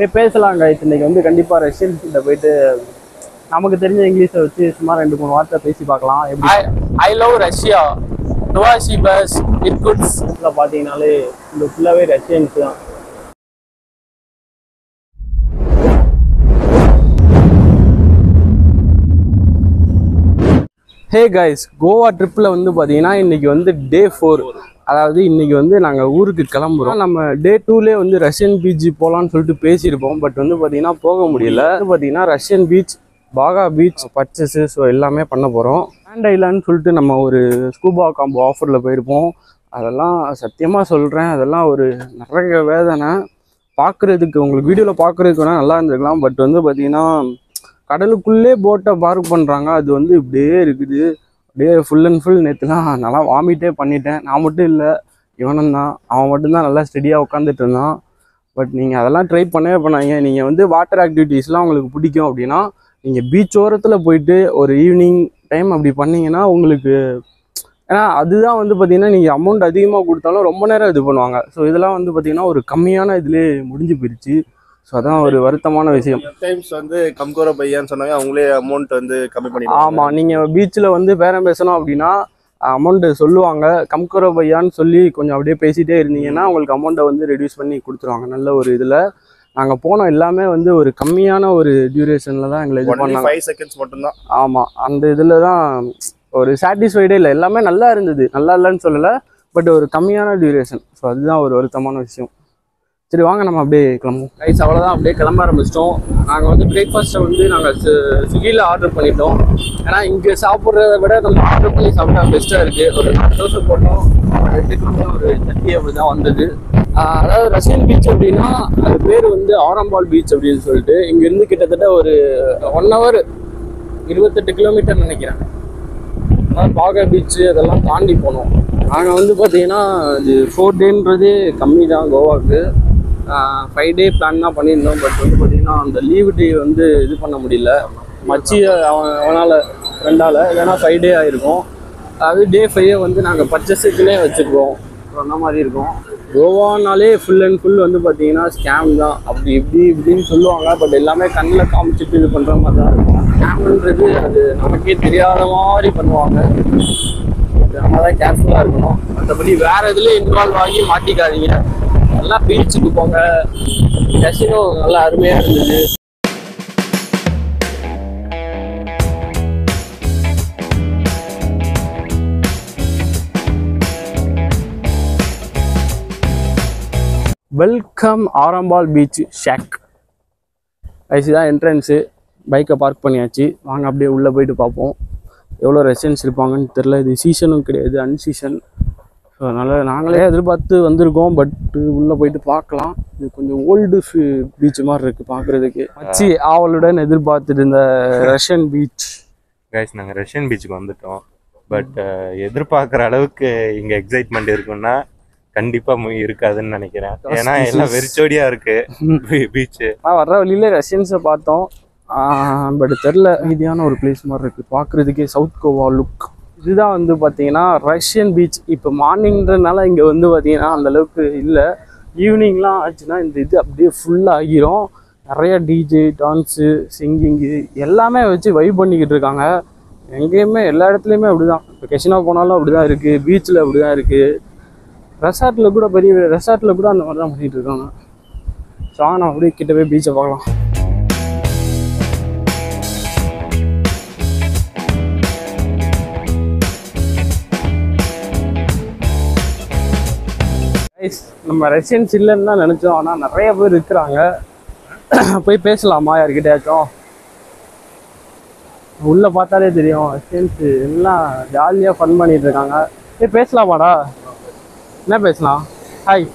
பேசலாம் கைஸ். இன்னைக்கு வந்து கண்டிப்பா ரஷ்யன் கிட்ட போயிட்டு நமக்கு தெரிஞ்ச இங்கிலீஷை வச்சு சும்மா 2-3 வார்த்தை பேசி பார்க்கலாம். எப்படி ஐ லவ் ரஷ்யா நோவாசிபஸ் இர்குட்ஸ் பார்த்தீங்கன்னாலே இந்த ஃபுல்லாகவே ரஷ்யன்ஸ் தான். ஹே கைஸ், கோவா ட்ரிப்பில் வந்து பார்த்தீங்கன்னா இன்றைக்கி வந்து டே 4. அதாவது இன்றைக்கி வந்து நாங்கள் ஊருக்கு கிளம்புறோம். நம்ம டே 2லே வந்து ரஷ்யன் பீச் போகலான்னு சொல்லிட்டு பேசியிருப்போம். பட் வந்து பார்த்தீங்கன்னா போக முடியல. பார்த்தீங்கன்னா ரஷ்யன் பீச், பாகா பீச் பர்ச்சேஸு, ஸோ எல்லாமே பண்ண போகிறோம். சாண்ட் ஐலான்னு சொல்லிட்டு நம்ம ஒரு ஸ்கூபா காம்போ ஆஃபரில் போயிருப்போம். அதெல்லாம் சத்தியமாக சொல்கிறேன், அதெல்லாம் ஒரு நிறைய வேதனை. பார்க்குறதுக்கு உங்களுக்கு வீடியோவில் பார்க்குறதுக்கு வேணால் நல்லா இருந்திருக்கலாம். பட் வந்து பார்த்திங்கன்னா கடலுக்குள்ளே போட்டை பார்க் பண்ணுறாங்க. அது வந்து இப்படியே இருக்குது, அப்படியே ஃபுல் அண்ட் ஃபுல். நேற்றுலாம் நல்லா வாமிட்டே பண்ணிட்டேன். நான் மட்டும் இல்லை, இவனும் தான். அவன் மட்டும்தான் நல்லா ஸ்டெடியாக உட்காந்துட்டு இருந்தான். பட் நீங்கள் அதெல்லாம் ட்ரை பண்ணவே பண்ணாங்க. நீங்கள் வந்து வாட்டர் ஆக்டிவிட்டீஸ்லாம் உங்களுக்கு பிடிக்கும் அப்படின்னா நீங்கள் பீச் ஓரத்தில் போயிட்டு ஒரு ஈவினிங் டைம் அப்படி பண்ணிங்கன்னா உங்களுக்கு, ஏன்னா அதுதான் வந்து பார்த்திங்கன்னா நீங்கள் அமௌண்ட் அதிகமாக கொடுத்தாலும் ரொம்ப நேரம் இது பண்ணுவாங்க. ஸோ இதெல்லாம் வந்து பார்த்திங்கன்னா ஒரு கம்மியான இதிலே முடிஞ்சு போயிடுச்சு. ஸோ அதான் ஒரு வருத்தமான விஷயம். டைம்ஸ் வந்து கம்கோர பையான்னு சொன்னாங்க, அவங்களே அமௌண்ட் வந்து கம்மி பண்ணி. ஆமாம், நீங்கள் பீச்சில் வந்து பேரம் பேசணும் அப்படின்னா அமௌண்ட்டு சொல்லுவாங்க. கம்கோர பையான்னு சொல்லி கொஞ்சம் அப்படியே பேசிகிட்டே இருந்தீங்கன்னா உங்களுக்கு அமௌண்ட்டை வந்து ரெடியூஸ் பண்ணி கொடுத்துருவாங்க. நல்ல ஒரு இதில் நாங்கள் போனோம். எல்லாமே வந்து ஒரு கம்மியான ஒரு டியூரேஷனில் தான் எங்களை இது பண்ணாங்க. 5 செகண்ட்ஸ் மட்டும்தான். ஆமாம், அந்த இதில் தான் ஒரு சாட்டிஸ்ஃபைடே இல்லை. எல்லாமே நல்லா இருந்தது, நல்லா இல்லைன்னு சொல்லலை, பட் ஒரு கம்மியான டியூரேஷன். ஸோ அதுதான் ஒரு வருத்தமான விஷயம். சரி வாங்க நம்ம அப்படியே கிளம்புவோம் கைஸ். அவ்வளோதான், அப்படியே கிளம்ப ஆரம்பிச்சிட்டோம். நாங்கள் வந்து பிரேக்ஃபாஸ்ட்டை வந்து நாங்கள் ஸ்விக்கியில் ஆர்டர் பண்ணிட்டோம். ஏன்னா இங்கே சாப்பிட்றத விட நம்ம ஆர்டர் பண்ணி சாப்பிட்டா பெஸ்ட்டாக இருக்குது. ஒரு 4 தோசை போட்டோம், 2 கிலோ ஒரு சட்டி அப்படி தான் வந்தது. அதாவது ரஷ்யன் பீச் அப்படின்னா அது பேர் வந்து ஆரம்பால் பீச் அப்படின்னு சொல்லிட்டு இங்கேருந்து கிட்டத்தட்ட ஒரு 1 hour 28 கிலோமீட்டர் நினைக்கிறேன். அதாவது பாகா பீச்சு அதெல்லாம் தாண்டி போனோம். நாங்கள் வந்து பார்த்தீங்கன்னா இது 4 டேன்றதே கம்மி தான் கோவாவுக்கு. 5 டே பிளான் தான் பண்ணியிருந்தோம். பட் வந்து பார்த்திங்கன்னா அந்த லீவு டே வந்து இது பண்ண முடியல. மச்சி அவனால் 2ஆல் இல்லைன்னா 5 டே ஆகிருக்கும். அதாவது டே 5 வந்து நாங்கள் பர்ச்சேஸுக்குன்னே வச்சுருக்கோம். அந்த மாதிரி இருக்கும். கோவானாலே ஃபுல் அண்ட் ஃபுல் வந்து பார்த்திங்கன்னா ஸ்கேம் தான். அப்படி இப்படின்னு சொல்லுவாங்க. பட் எல்லாமே கண்ணில் காமிச்சிட்டு இது பண்ணுற மாதிரி தான் இருக்கும். ஸ்கேம்ன்றது அது நமக்கே தெரியாத மாதிரி பண்ணுவாங்க. நம்ம தான் கேர்ஃபுல்லாக இருக்கணும். மற்றபடி வேறு இதில் இன்வால்வ் ஆகி மாட்டிக்காதீங்க. நல்லா பீச்சுக்கு போங்க. கசினோ நல்லா அருமையாக இருந்தது. வெல்கம் ஆரம்பால் பீச் ஷேக். தான் என்ட்ரன்ஸு. பைக்கை பார்க் பண்ணியாச்சு. வாங்க அப்படியே உள்ளே போயிட்டு பார்ப்போம். எவ்வளோ ரெசிடென்ட்ஸ் இருப்பாங்கன்னு தெரில. இது சீசனும் கிடையாது, அன்சீசன். ஸோ அதனால் நாங்களே எதிர்பார்த்து வந்திருக்கோம். பட் உள்ளே போயிட்டு பார்க்கலாம். இது கொஞ்சம் ஓல்டு பீச் மாதிரி இருக்குது பார்க்குறதுக்கு. வச்சு ஆவலுடன் எதிர்பார்த்துட்டு இருந்த ரஷ்யன் பீச். கைஸ், நாங்கள் ரஷ்யன் பீச்சுக்கு வந்துட்டோம். பட் எதிர்பார்க்குற அளவுக்கு இங்கே எக்ஸைட்மெண்ட் இருக்குன்னா கண்டிப்பாக இருக்காதுன்னு நினைக்கிறேன். ஏன்னா எல்லாம் வெறிச்சோடியாக இருக்குது பீச்சு. வர்ற வழியில ரஷ்யன்ஸை பார்த்தோம். பட் தெரில, மீதியான ஒரு பிளேஸ் மாதிரி இருக்குது பார்க்குறதுக்கே. South Goa look. இதுதான் வந்து பார்த்தீங்கன்னா ரஷ்யன் பீச். இப்போ மார்னிங்கிறதுனால இங்கே வந்து பார்த்தீங்கன்னா அந்தளவுக்கு இல்லை. ஈவினிங்லாம் ஆச்சுன்னா இந்த இது அப்படியே ஃபுல்லாக ஆகிரும். நிறையா டிஜே, டான்ஸு, சிங்கிங்கு எல்லாமே வச்சு வைப் பண்ணிக்கிட்டு இருக்காங்க. எங்கேயுமே எல்லா இடத்துலையுமே அப்படி தான். இப்போ கெசினோ போனாலும் அப்படி தான் இருக்குது, பீச்சில் அப்படி தான் இருக்குது, ரெசார்ட்டில் கூட பெரிய ரெசார்ட்டில் கூட அந்த மாதிரி தான் பண்ணிகிட்டு இருக்காங்க. ஸோ நான் அப்படியே கிட்ட போய் பீச்சை பார்க்கலாம். நம்ம ரஷ்யன்ஸ் இல்லைன்னு தான் நினச்சோம். ஆனால் நிறைய பேர் இருக்கிறாங்க. போய் பேசலாமா யார்கிட்டயாச்சும்? உள்ளே பார்த்தாலே தெரியும் ரஷ்யன்ஸு எல்லாம் ஜாலியாக ஃபன் பண்ணிகிட்டு இருக்காங்க. போய் பேசலாமாடா? என்ன பேசலாம்? ஹாய்.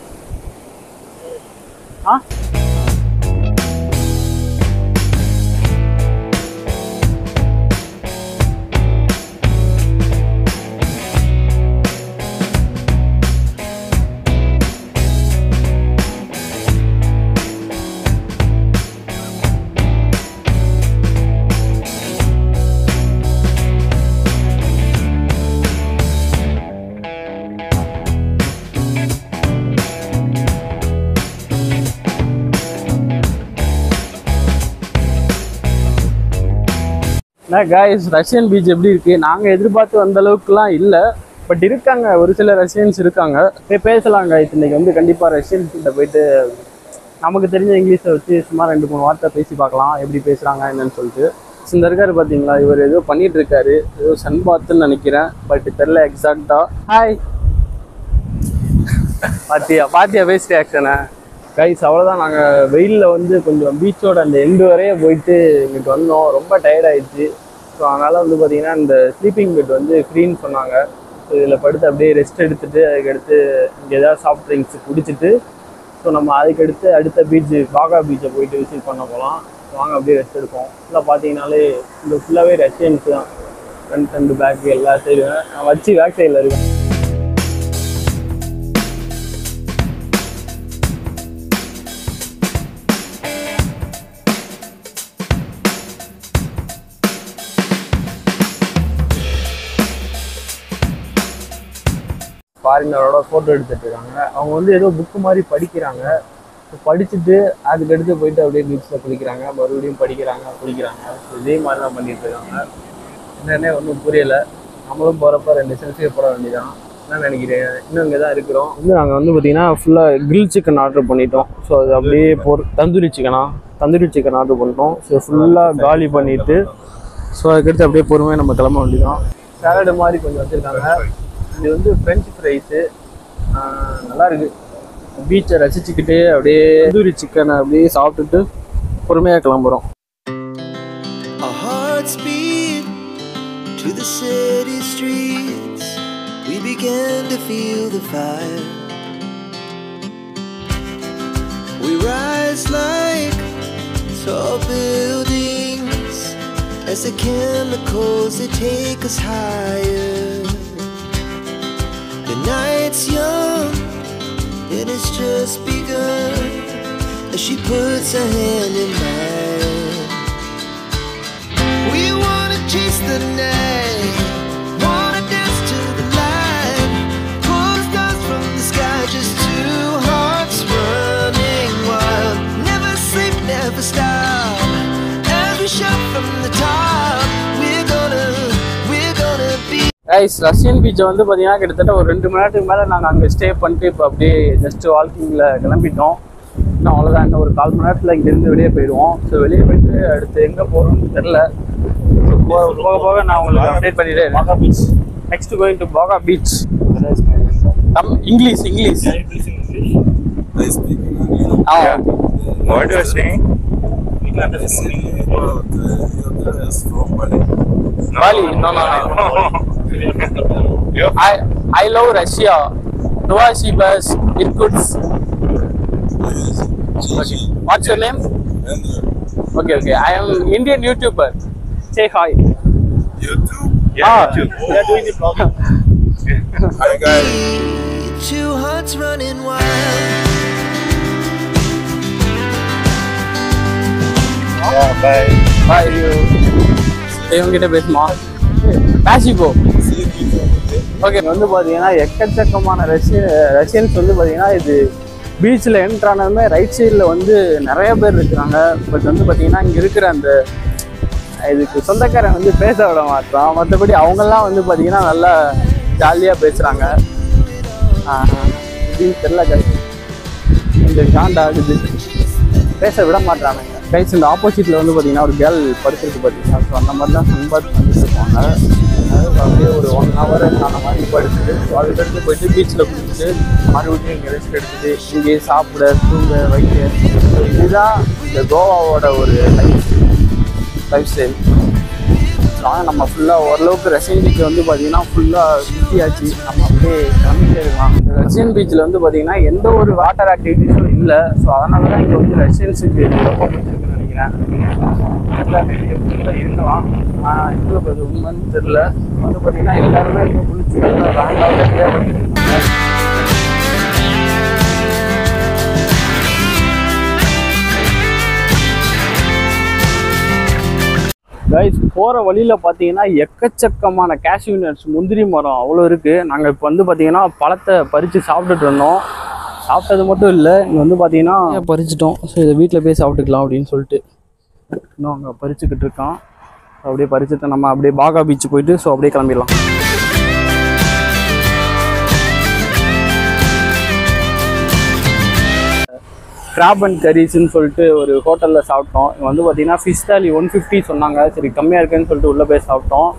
நான் கைஸ் ரஷ்யன் பீச் எப்படி இருக்குது? நாங்கள் எதிர்பார்த்து வந்த அளவுக்குலாம் இல்லை, பட் இருக்காங்க, ஒரு சில ரஷ்யன்ஸ் இருக்காங்க. போய் பேசலாம் கைஸ். இன்றைக்கி வந்து கண்டிப்பாக ரஷ்யன் கிட்ட போயிட்டு நமக்கு தெரிஞ்ச இங்கிலீஷை வச்சு சும்மா 2-3 வார்த்தை பேசி பார்க்கலாம், எப்படி பேசுகிறாங்க என்னன்னு சொல்லிட்டு. இந்த இருக்காரு பார்த்தீங்களா, இவர் ஏதோ பண்ணிட்டு இருக்காரு, ஏதோ சன் பாத்துன்னு நினைக்கிறேன், பட் தெரில எக்ஸாக்டா. ஹாய் பாத்தியா பேஸ் ரியாக்ஷனை கைஸ். அவ்வளோதான், நாங்கள் வெயிலில் வந்து கொஞ்சம் பீச்சோட அந்த எண்டு வரையே போயிட்டு இங்கிட்டு வந்தோம். ரொம்ப டயர்ட் ஆயிடுச்சு. ஸோ அதனால் வந்து பார்த்திங்கன்னா இந்த ஸ்லீப்பிங் பெட் வந்து ஃப்ரீன்னு சொன்னாங்க. ஸோ இதில் படுத்து அப்படியே ரெஸ்ட் எடுத்துகிட்டு அதுக்கடுத்து இங்கே ஏதாவது சாஃப்ட் ட்ரிங்க்ஸ் குடிச்சிட்டு ஸோ நம்ம அதுக்கடுத்து அடுத்த பீச்சு பாகா பீச்சை போயிட்டு விசிட் பண்ண போகலாம். வாங்க அப்படியே ரெஸ்ட் எடுப்போம். ஃபுல்லாக பார்த்தீங்கன்னாலே இந்த ஃபுல்லாகவே ரஷ்யன்ஸ் தான். ஃப்ரண்ட் பேக் எல்லா சைடும் நான் வச்சு பேக் சைடில் இருக்கேன். ஃபாரினரோட ஃபோட்டோ எடுத்துட்டு இருக்காங்க. அவங்க வந்து ஏதோ புக்கு மாதிரி படிக்கிறாங்க. படிச்சுட்டு அதுக்கடுத்து போயிட்டு அப்படியே பீச்சில் குளிக்கிறாங்க, மறுபடியும் படிக்கிறாங்க குளிக்கிறாங்க. இதே மாதிரி தான் பண்ணிட்டு இருக்காங்க. என்னன்னே ஒன்றும் புரியலை. நம்மளும் போகிறப்ப 2 செல்ஃபியை போட வேண்டியதான். என்ன நினைக்கிறேன், இன்னும் இங்கே தான் இருக்கிறோம். நாங்கள் வந்து பார்த்திங்கன்னா ஃபுல்லாக கிரில் சிக்கன் ஆர்டர் பண்ணிட்டோம். ஸோ அது அப்படியே தந்தூரி சிக்கன் ஆர்டர் பண்ணிட்டோம். ஸோ ஃபுல்லாக காலி பண்ணிவிட்டு ஸோ அதுக்கடுத்து அப்படியே பொறுமையாக நம்ம கிளம்ப வேண்டியதான். சாலடு மாதிரி கொஞ்சம் வச்சுருக்காங்க. இது வந்து ஃப்ரெஞ்ச் ஃப்ரைஸு நல்லா இருக்குது. பீச்சை ரசிச்சுக்கிட்டே அப்படியே தந்தூரி சிக்கனை அப்படியே சாப்பிட்டுட்டு பொறுமையாக கிளம்புறோம். Our hearts beat to the city streets. We began to feel the fire. We rise like tall buildings as the chemicals they take us higher. The night's young and it's just begun as she puts her hand in mine. We wanna chase the night, wanna dance to the light, pull stars from the sky, just 2 hearts running wild. Never sleep, never stop, as we shout from the top. We're gonna be. Guys Russian பீச்சை வந்து பார்த்தீங்கன்னா கிட்டத்தட்ட ஒரு 2 மணி நேரத்துக்கு மேலே நாங்கள் அங்கே stay பண்ணிட்டு இப்போ அப்படியே ஜஸ்ட் வாக்கிங்கில் கிளம்பிட்டோம். இன்னும் அவ்வளோதான், இன்னும் ஒரு 4 மணி நேரத்தில் இங்கேருந்து வெளியே போயிடுவோம். ஸோ வெளியே போயிட்டு அடுத்து எங்கே போகிறோம்னு தெரில. ஸோ போக போக நான் உங்களுக்கு அப்டேட் பண்ணிட்டேன். Baga beach next going to Baga beach. English What you are saying? Bali? No. I love Russia. Novosibirsk, Irkutsk. Okay. What's your name? Okay. I am Indian YouTuber. Say hi. YouTube? Yeah, YouTube. We are doing the vlogging. Hi guys. 2 hearts running wild. Bye. இவங்கிட்ட பேசுமா பேசிப்போ. Okay, வந்து பார்த்தீங்கன்னா எக்கச்சக்கமான Russians வந்து பார்த்தீங்கன்னா இது பீச்சில் என்ட்ரானதுமே right சைடில் வந்து நிறைய பேர் இருக்கிறாங்க. பட் வந்து பார்த்தீங்கன்னா இங்கே இருக்கிற அந்த இதுக்கு சொந்தக்காரன் வந்து பேச விட மாட்டான். மற்றபடி அவங்கெல்லாம் வந்து பார்த்தீங்கன்னா நல்லா ஜாலியாக பேசுகிறாங்க. இப்படின்னு தெரில கைஸ், கொஞ்சம் காண்டாகுது, பேச விட மாட்டானுங்க கைஸ். இந்த ஆப்போசிட்டில் வந்து பார்த்தீங்கன்னா ஒரு கேர்ள் படுத்துருக்கு பார்த்தீங்கன்னா. ஸோ அந்த மாதிரி தான் சன்பாத் பண்ணிட்டு இருப்பாங்க. அப்படியே ஒரு 1 hour அந்த மாதிரி படுத்துட்டு அதுக்கடுத்து போயிட்டு பீச்சில் குளிச்சுட்டு மறுபடியும் இங்கே ரெஸ்ட் எடுத்துட்டு இங்கேயே சாப்பிட தூங்க வைக்க. ஸோ இதுதான் இந்த கோவாவோட ஒரு லைஃப் ஸ்டைல். ஆனால் நம்ம ஃபுல்லாக ஓரளவுக்கு ரஷ்யன் பீச்சில் வந்து பார்த்தீங்கன்னா ஃபுல்லாக சுற்றியாச்சு. நம்ம அப்படியே கிளம்பிட்டே இருக்கலாம். ரஷ்யன் பீச்சில் வந்து பார்த்தீங்கன்னா எந்த ஒரு வாட்டர் ஆக்டிவிட்டிஸும் இல்லை. ஸோ அதனால தான் இங்கே வந்து ரஷ்யன்ஸுக்கு ரொம்ப பிடிச்சிருக்குன்னு நினைக்கிறேன். இருக்கலாம், இன்னும் அது உண்மைன்னு தெரியல. வந்து பார்த்தீங்கன்னா எல்லாருமே இப்போ குளிச்சு ராண்டாக கைஸ். போகிற வழியில் பார்த்தீங்கன்னா எக்கச்சக்கமான கேஷ்யூ நட்ஸ், முந்திரி மரம் அவ்வளோ இருக்குது. நாங்கள் இப்போ வந்து பார்த்தீங்கன்னா பழத்தை பறித்து சாப்பிட்டுட்டு இருந்தோம். சாப்பிட்டது மட்டும் இல்லை, இங்கே வந்து பார்த்தீங்கன்னா பறிச்சிட்டோம். ஸோ இதை வீட்டில் போய் சாப்பிட்டுக்கலாம் அப்படின்னு சொல்லிட்டு இன்னும் அங்கே பறிச்சுக்கிட்டு இருக்கான். அப்படியே பறிச்சுட்டு நம்ம அப்படியே பாகா பீச் போயிட்டு ஸோ அப்படியே கிளம்பிடலாம். கிராப் அண்ட் கரீஸ்ன்னு சொல்லிட்டு ஒரு ஹோட்டலில் சாப்பிட்டோம். இங்கே வந்து பார்த்தீங்கன்னா ஃபிஷ் தாலி 150 சொன்னாங்க. சரி கம்மியாக இருக்குன்னு சொல்லிட்டு உள்ளே போய் சாப்பிட்டோம்.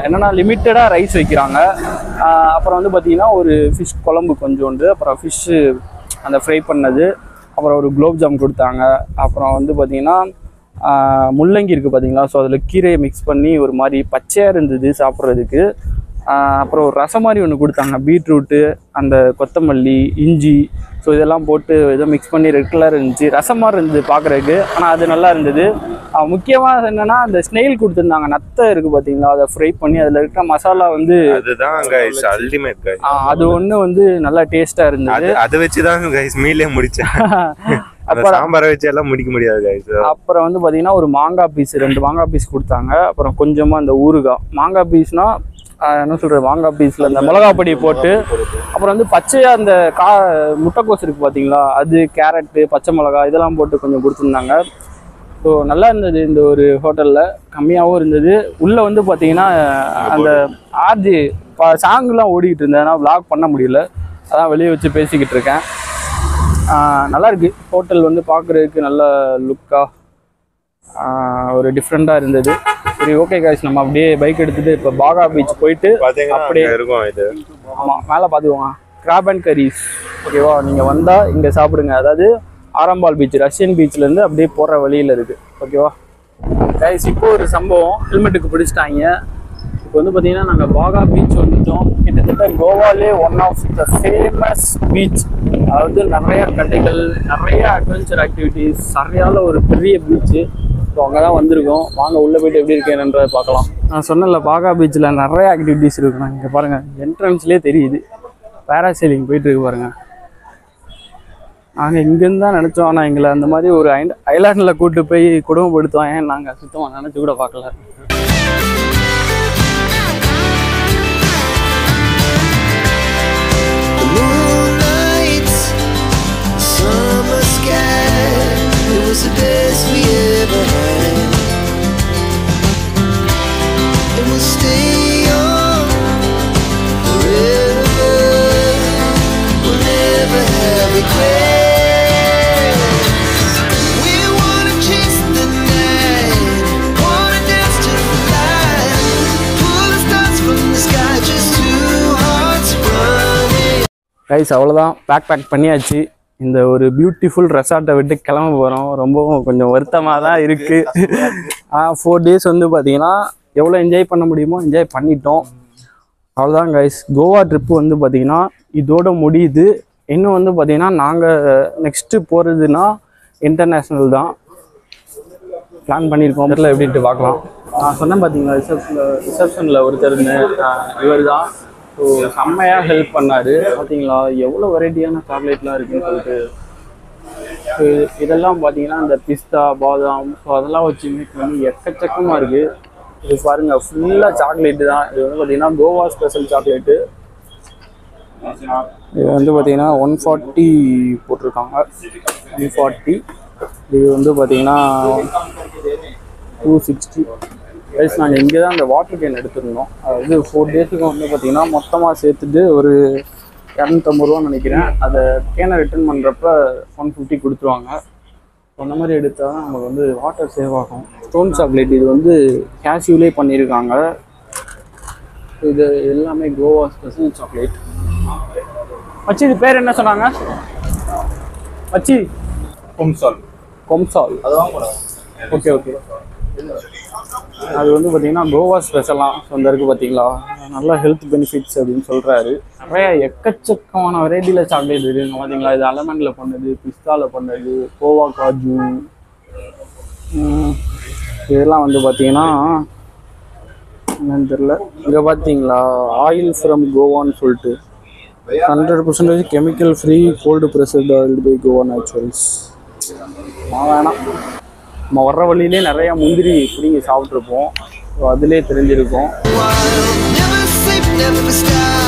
என்னென்னா லிமிட்டடாக ரைஸ் வைக்கிறாங்க. அப்புறம் வந்து பார்த்திங்கன்னா ஒரு ஃபிஷ் குழம்பு கொஞ்சோண்டு, அப்புறம் ஃபிஷ்ஷு அந்த ஃப்ரை பண்ணது, அப்புறம் ஒரு குலோப் ஜாம் கொடுத்தாங்க. அப்புறம் வந்து பார்த்திங்கன்னா முள்ளங்கி இருக்குது பார்த்தீங்களா, ஸோ அதில் கீரையை மிக்ஸ் பண்ணி ஒரு மாதிரி பச்சையாக இருந்தது சாப்பிட்றதுக்கு. அப்புறம் ஒரு ரசம் மாதிரி ஒன்று கொடுத்தாங்க, பீட்ரூட்டு, அந்த கொத்தமல்லி, இஞ்சி, ஸோ இதெல்லாம் போட்டு ஏதோ மிக்ஸ் பண்ணி ரெட் கலர் இருந்துச்சு. ரசம் மாதிரி இருந்தது பார்க்குறதுக்கு, ஆனால் அது நல்லா இருந்தது. முக்கியமாக என்னென்னா அந்த ஸ்னெயில் கொடுத்துருந்தாங்க, நத்தை இருக்குது பார்த்தீங்களா, அதை ஃப்ரை பண்ணி அதில் இருக்கிற மசாலா வந்து அதுதான் கைஸ் அல்டிமேட் கைஸ். அது ஒன்று வந்து நல்லா டேஸ்ட்டாக இருந்தது. அதை வச்சு தான் கைஸ் மீலே முடிச்சேன். அப்புறம் சாம்பாரை வச்சு எல்லாம் முடிக்க முடியாது கைஸ். அப்புறம் வந்து பார்த்தீங்கன்னா ஒரு மாங்காய் பீஸ், 2 மாங்காய் பீஸ் கொடுத்தாங்க. அப்புறம் கொஞ்சமாக அந்த ஊறுகாய். மாங்காய் பீஸ்னால் என்ன சொல்கிறது, மாங்காய் பீஸில் அந்த மிளகா பொடி போட்டு, அப்புறம் வந்து பச்சையாக அந்த முட்டைக்கோஸ் இருக்குது பார்த்தீங்களா, அது, கேரட்டு, பச்சை மிளகா இதெல்லாம் போட்டு கொஞ்சம் கொடுத்துருந்தாங்க. ஸோ நல்லா இருந்தது இந்த ஒரு ஹோட்டலில், கம்மியாகவும் இருந்தது. உள்ளே வந்து பார்த்தீங்கன்னா அந்த ஆர்ஜி சாங்குலாம் ஓடிக்கிட்டு இருந்தேன், ஆனால் விளாக் பண்ண முடியல, அதான் வெளியே வச்சு பேசிக்கிட்டு இருக்கேன். நல்லாயிருக்கு ஹோட்டல் வந்து பார்க்குறதுக்கு நல்ல லுக்காக ஒரு டிஃப்ரெண்ட்டாக இருந்தது. சரி ஓகே காய்ஸ், நம்ம அப்படியே பைக் எடுத்துகிட்டு இப்போ பாகா பீச் போயிட்டு அப்படியே இருக்கும். இது ஆமாம் மேலே பார்த்துக்கோங்க, கிராப் அண்ட் கரீஸ். ஓகேவா, நீங்கள் வந்தால் இங்கே சாப்பிடுங்க. அதாவது ஆரம்பால் பீச், ரஷ்யன் பீச்லேருந்து அப்படியே போகிற வழியில் இருக்குது. ஓகேவா காய்ஸ், இப்போ ஒரு சம்பவம், ஹெல்மெட்டுக்கு பிடிச்சிட்டாங்க. இப்போ வந்து பார்த்தீங்கன்னா நாங்கள் பாகா பீச் வந்துட்டோம். கிட்டத்தட்ட கோவாலே one of the famous beach. அதாவது நிறையா கடைகள், நிறையா அட்வென்ச்சர் ஆக்டிவிட்டீஸ், சரியான ஒரு பெரிய பீச்சு. ஸோ அங்கே தான் வந்திருக்கோம். வாங்க உள்ளே போய்ட்டு எப்படி இருக்கேன்றதை பார்க்கலாம். நான் சொன்னல பாகா பீச்சில் நிறைய ஆக்டிவிட்டீஸ் இருக்குண்ணா. இங்கே பாருங்கள், என்ட்ரன்ஸ்லேயே தெரியுது பேராசைலிங் போயிட்டுருக்கு பாருங்கள். நாங்கள் இங்கேருந்து தான் நினச்சோம், ஆனால் எங்களை அந்த மாதிரி ஒரு ஐலாண்டில் கூப்பிட்டு போய் குடும்பப்படுத்துவோம். ஏன் நாங்கள் சுத்தமாக நினச்சி கூட பார்க்கல. The best we ever had, and we'll stay young forever. We'll never have regrets. We wanna chase the night, wanna dance to the light, pull the stars from the sky, just two hearts running. Guys அவ்வளோதான், back பண்ணியாச்சு. இந்த ஒரு beautiful ரெசார்ட்டை விட்டு கிளம்ப போகிறோம். ரொம்பவும் கொஞ்சம் வருத்தமாக தான் இருக்குது. 4 days வந்து பார்த்திங்கன்னா எவ்வளோ என்ஜாய் பண்ண முடியுமோ என்ஜாய் பண்ணிட்டோம். அவ்வளோதான் கைஸ், கோவா ட்ரிப்பு வந்து பார்த்திங்கன்னா இதோட முடியுது. இன்னும் வந்து பார்த்திங்கன்னா நாங்கள் நெக்ஸ்ட்டு போகிறதுனா இன்டர்நேஷ்னல் தான் பிளான் பண்ணியிருக்கோம். இதில் எப்படின்ட்டு பார்க்கலாம். நான் சொன்னேன் பார்த்தீங்களா, ரிசப்ஷனில் ஒருத்தர் இவர் தான். ஸோ செம்மையாக ஹெல்ப் பண்ணார். பார்த்தீங்களா எவ்வளோ வெரைட்டியான சாக்லேட்லாம் இருக்குதுன்னு சொல்லிட்டு. ஸோ இதெல்லாம் பார்த்தீங்கன்னா இந்த பிஸ்தா, பாதாம், ஸோ அதெல்லாம் வச்சு மேக் பண்ணி எக்கச்சக்கமாக இருக்குது. இது பாருங்கள், ஃபுல்லாக சாக்லேட்டு தான். இது வந்து பார்த்திங்கன்னா கோவா ஸ்பெஷல் சாக்லேட்டு. இது வந்து பார்த்திங்கன்னா 140 போட்டிருக்காங்க, 140. இது வந்து பார்த்திங்கன்னா 260. கைஸ் நாங்கள் இங்கே தான் அந்த வாட்டர் கேன் எடுத்துருந்தோம். அதாவது 4 daysக்கு வந்து பார்த்திங்கன்னா மொத்தமாக சேர்த்துட்டு ஒரு 250 ரூபான்னு நினைக்கிறேன். அதை கேனை ரிட்டர்ன் பண்ணுறப்ப 150 கொடுத்துருவாங்க. அந்த மாதிரி எடுத்தால் தான் நமக்கு வந்து வாட்டர் சேவ் ஆகும். ஸ்டோன் சாக்லேட் இது வந்து கேஷ்யூலே பண்ணியிருக்காங்க. இது எல்லாமே கோவா ஸ்பெஷல் சாக்லேட். மச்சி இது பேர் என்ன சொன்னாங்க மச்சி? கொம்சால். Okay okay. அது வந்து பார்த்திங்கன்னா கோவா ஸ்பெஷலாக சொந்த இருக்குது பார்த்தீங்களா, நல்லா ஹெல்த் பெனிஃபிட்ஸ் அப்படின்னு சொல்கிறாரு. நிறையா எக்கச்சக்கமான வெரைட்டியில் சாக்லேட் இருக்குதுங்க பார்த்தீங்களா. இது அலமண்டில் பண்ணது, பிஸ்தாவில் பண்ணது, கோவா காஜு, இதெல்லாம் வந்து பார்த்திங்கன்னா என்னன்னு தெரில. இங்கே பார்த்தீங்களா ஆயில் ஃப்ரம் கோவான்னு சொல்லிட்டு 100% chemical free cold pressured oil by Goa Naturals. வேணாம், நம்ம வர்ற வழியிலே நிறையா முந்திரி பிடிங்கி சாப்பிட்ருப்போம். ஸோ அதிலே தெரிஞ்சிருக்கும். Never sleep, never stop.